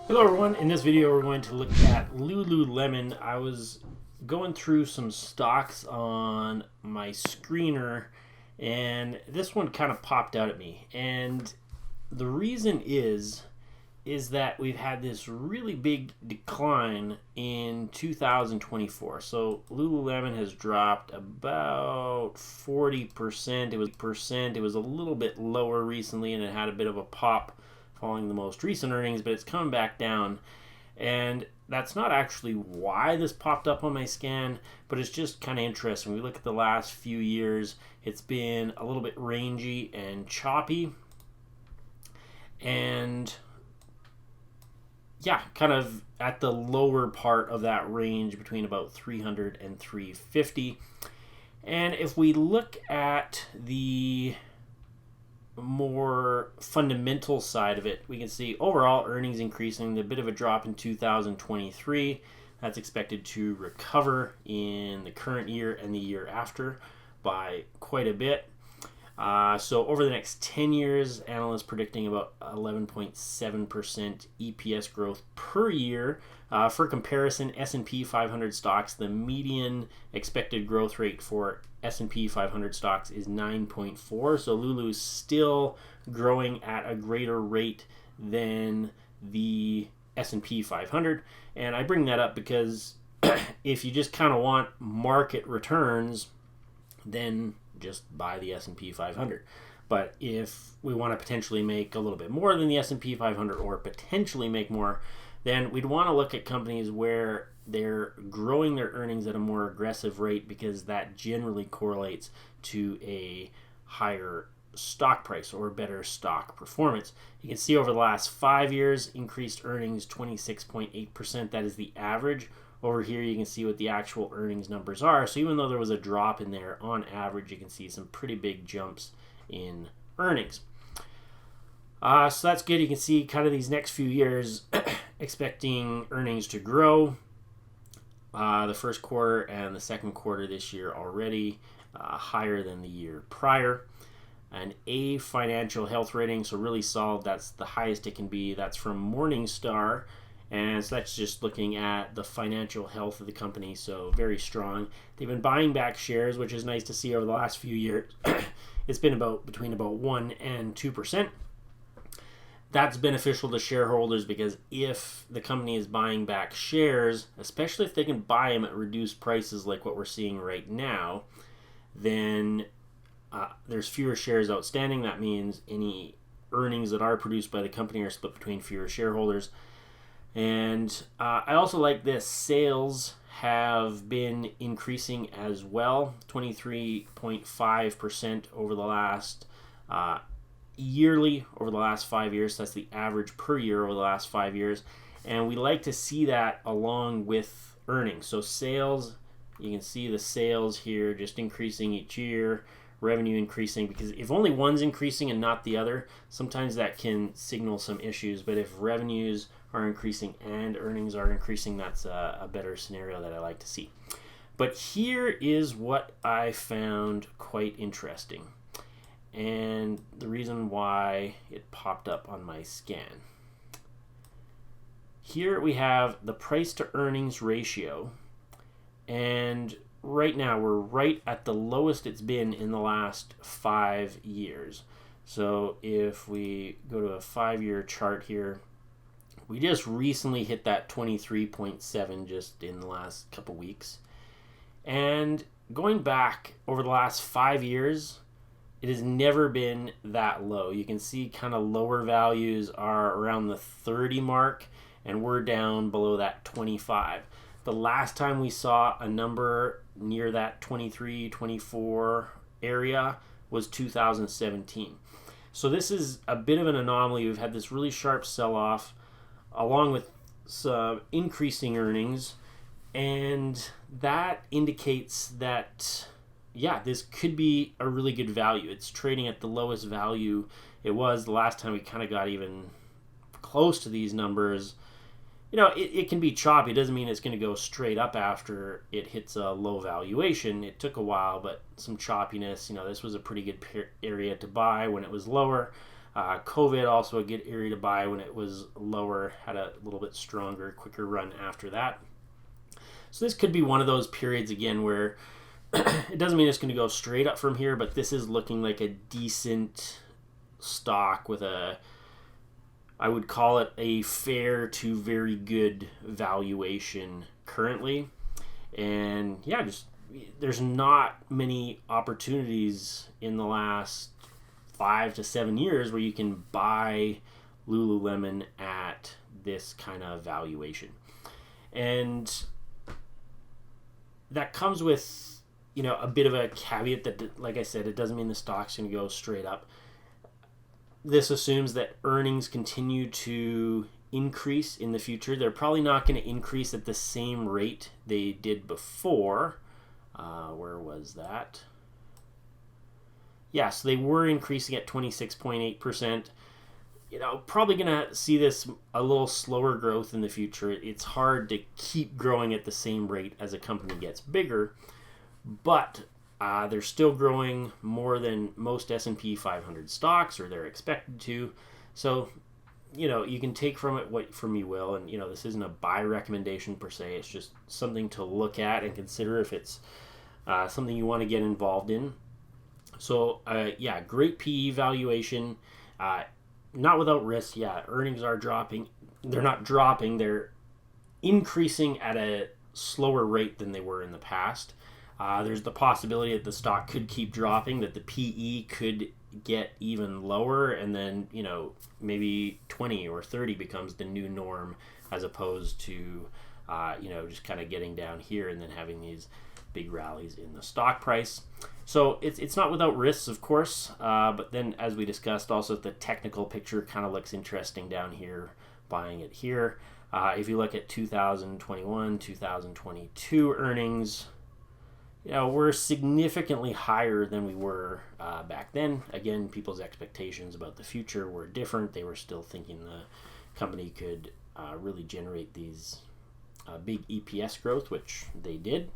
Hello everyone, in this video we're going to look at Lululemon. I was going through some stocks on my screener and this one kind of popped out at me. And the reason is that we've had this really big decline in 2024. So Lululemon has dropped about 40%. It was a little bit lower recently and it had a bit of a pop following the most recent earnings, but it's coming back down. And that's not actually why this popped up on my scan, but it's just kind of interesting. When we look at the last few years, it's been a little bit rangy and choppy. And yeah, kind of at the lower part of that range between about 300 and 350. And if we look at the more fundamental side of it, we can see overall earnings increasing, a bit of a drop in 2023. That's expected to recover in the current year and the year after by quite a bit. So over the next 10 years, analysts predicting about 11.7% EPS growth per year. For comparison, S&P 500 stocks, the median expected growth rate for S&P 500 stocks is 9.4. So Lulu is still growing at a greater rate than the S&P 500. And I bring that up because if you just kind of want market returns, then just buy the S&P 500. But if we want to potentially make a little bit more than the S&P 500 or potentially make more, then we'd want to look at companies where they're growing their earnings at a more aggressive rate, because that generally correlates to a higher stock price or better stock performance. You can see over the last 5 years, increased earnings 26.8%. That is the average. Over here, you can see what the actual earnings numbers are. So even though there was a drop in there, on average, you can see some pretty big jumps in earnings. So that's good. You can see kind of these next few years expecting earnings to grow. The first quarter and the second quarter this year already higher than the year prior. An A financial health rating, so really solid. That's the highest it can be. That's from Morningstar. And so that's just looking at the financial health of the company, so very strong. They've been buying back shares, which is nice to see over the last few years. It's been between 1 and 2%. That's beneficial to shareholders, because if the company is buying back shares, especially if they can buy them at reduced prices like what we're seeing right now, then there's fewer shares outstanding. That means any earnings that are produced by the company are split between fewer shareholders. And I also like this. Sales have been increasing as well, 23.5% over the last yearly over the last 5 years. That's the average per year over the last 5 years. And we like to see that along with earnings. So sales, you can see the sales here just increasing each year, revenue increasing, because if only one's increasing and not the other, sometimes that can signal some issues. But if revenues are increasing and earnings are increasing, that's a better scenario that I like to see. But here is what I found quite interesting, and the reason why it popped up on my scan. Here we have the price to earnings ratio, and right now we're right at the lowest it's been in the last 5 years. So if we go to a 5-year chart here, we just recently hit that 23.7 just in the last couple weeks. And going back over the last 5 years, it has never been that low. You can see kind of lower values are around the 30 mark, and we're down below that 25. The last time we saw a number near that 23, 24 area was 2017. So this is a bit of an anomaly. We've had this really sharp sell-off along with some increasing earnings, and that indicates that, yeah, this could be a really good value. It's trading at the lowest value it was the last time we kind of got even close to these numbers. You know, it can be choppy. It doesn't mean it's going to go straight up after it hits a low valuation. It took a while, but some choppiness. You know, this was a pretty good area to buy when it was lower. COVID also a good area to buy when it was lower, had a little bit stronger, quicker run after that. So this could be one of those periods again where it doesn't mean it's going to go straight up from here, but this is looking like a decent stock with I would call it a fair to very good valuation currently. And yeah, there's not many opportunities in the last 5 to 7 years where you can buy Lululemon at this kind of valuation. And that comes with, a bit of a caveat that, like I said, it doesn't mean the stock's going to go straight up. This assumes that earnings continue to increase in the future. They're probably not going to increase at the same rate they did before. Where was that? Yeah, so they were increasing at 26.8%. Probably going to see this a little slower growth in the future. It's hard to keep growing at the same rate as a company gets bigger, but they're still growing more than most S&P 500 stocks, or they're expected to. So, you can take from it what from you will. And, this isn't a buy recommendation per se. It's just something to look at and consider if it's something you want to get involved in. So, great PE valuation. Not without risk. Yeah, earnings are dropping. They're not dropping. They're increasing at a slower rate than they were in the past. There's the possibility that the stock could keep dropping, that the PE could get even lower, and then, maybe 20 or 30 becomes the new norm, as opposed to, just kind of getting down here and then having these big rallies in the stock price. So it's not without risks, of course, but then, as we discussed, also the technical picture kind of looks interesting down here, buying it here. If you look at 2021, 2022 earnings, we're significantly higher than we were back then. Again, people's expectations about the future were different. They were still thinking the company could really generate these big EPS growth, which they did.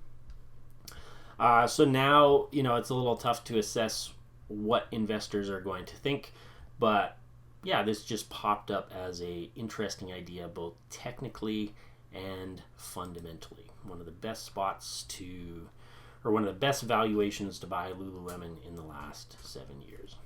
So now, it's a little tough to assess what investors are going to think. But yeah, this just popped up as a interesting idea, both technically and fundamentally. One of the best one of the best valuations to buy Lululemon in the last 7 years.